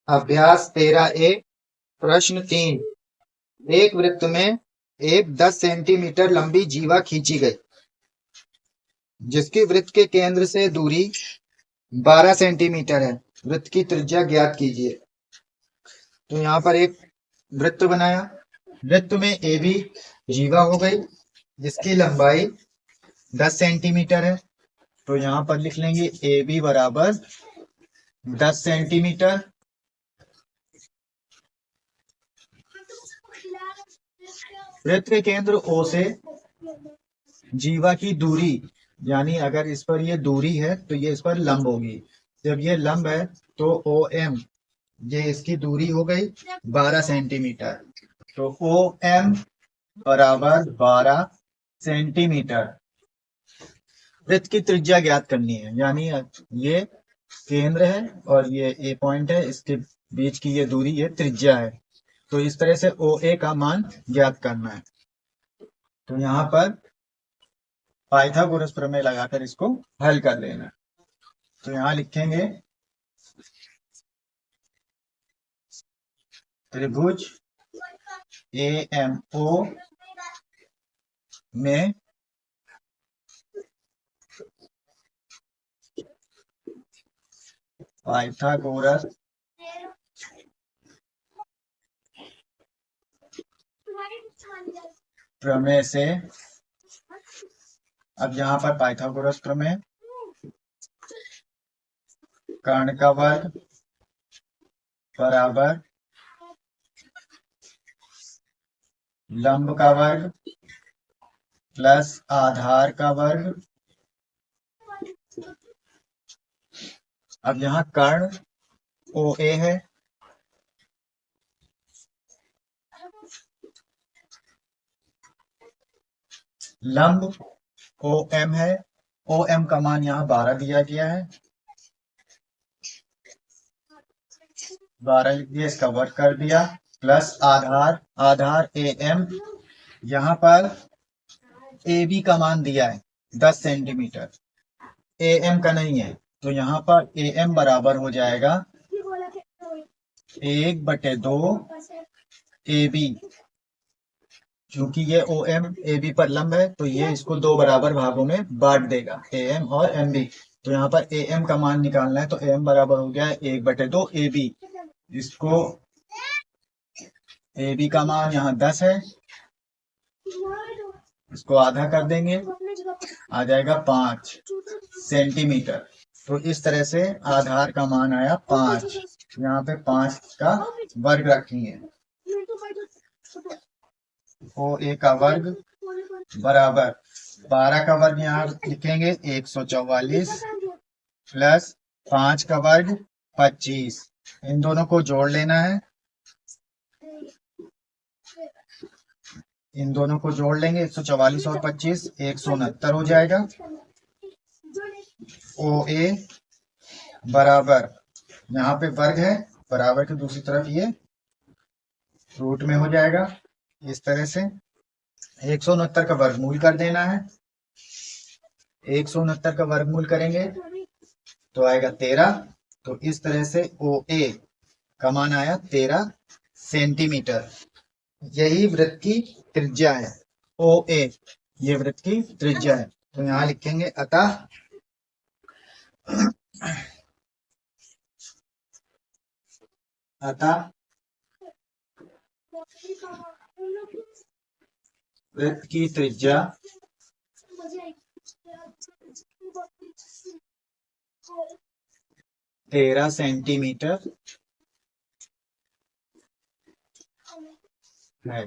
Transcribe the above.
अभ्यास 13A प्रश्न 3। एक वृत्त में एक 10 सेंटीमीटर लंबी जीवा खींची गई जिसकी वृत्त के केंद्र से दूरी 12 सेंटीमीटर है। वृत्त की त्रिज्या ज्ञात कीजिए। तो यहाँ पर एक वृत्त बनाया। वृत्त में ए बी जीवा हो गई जिसकी लंबाई 10 सेंटीमीटर है। तो यहाँ पर लिख लेंगे ए बी बराबर 10 सेंटीमीटर। वृत्त के केंद्र ओ से जीवा की दूरी, यानी अगर इस पर ये दूरी है तो ये इस पर लंब होगी। जब ये लंब है तो ओ एम, ये इसकी दूरी हो गई 12 सेंटीमीटर। तो ओ एम बराबर 12 सेंटीमीटर। वृत्त की त्रिज्या ज्ञात करनी है, यानी ये केंद्र है और ये ए पॉइंट है, इसके बीच की ये दूरी ये त्रिज्या है। तो इस तरह से ओ ए का मान ज्ञात करना है। तो यहाँ पर पाइथागोरस प्रमेय लगाकर इसको हल कर लेना। तो यहाँ लिखेंगे त्रिभुज ए एम ओ में पाइथागोरस प्रमेय से, अब यहाँ पर पाइथागोरस प्रमेय, कर्ण का वर्ग बराबर लंब का वर्ग प्लस आधार का वर्ग। अब यहाँ कर्ण ओ ए है, लंब ओ एम है। ओ एम का मान यहाँ 12 दिया गया है, 12 लिख दिया, इसका वर्ग कर दिया, plus Aadhaar, Aadhaar A M. यहाँ पर ए बी का मान दिया है 10 सेंटीमीटर, ए एम का नहीं है। तो यहाँ पर ए एम बराबर हो जाएगा 1/2 ए बी। क्योंकि ये ओ एम ए बी पर लंब है तो ये इसको 2 बराबर भागों में बांट देगा, ए एम और एम बी। तो यहाँ पर ए एम का मान निकालना है, तो ए एम बराबर हो गया है 1/2 ए बी। इसको ए बी का मान यहाँ 10 है, इसको आधा कर देंगे, आ जाएगा 5 सेंटीमीटर। तो इस तरह से आधार का मान आया 5। यहाँ पे 5 का वर्ग रखेंगे। ओ ए का वर्ग बराबर 12 का वर्ग यहाँ लिखेंगे 144 प्लस 5 का वर्ग 25। इन दोनों को जोड़ लेना है, इन दोनों को जोड़ लेंगे 144 और 25 169 हो जाएगा। ओ ए बराबर, यहाँ पे वर्ग है, बराबर की दूसरी तरफ ये रूट में हो जाएगा। इस तरह से 169 का वर्गमूल कर देना है। 169 का वर्गमूल करेंगे तो आएगा 13। तो इस तरह से ओ ए का मान आया 13 सेंटीमीटर। यही वृत्त की त्रिज्या है। ओ ए ये वृत्त की त्रिज्या है। तो यहाँ लिखेंगे अतः वृत्त की त्रिज्या 13 सेंटीमीटर है।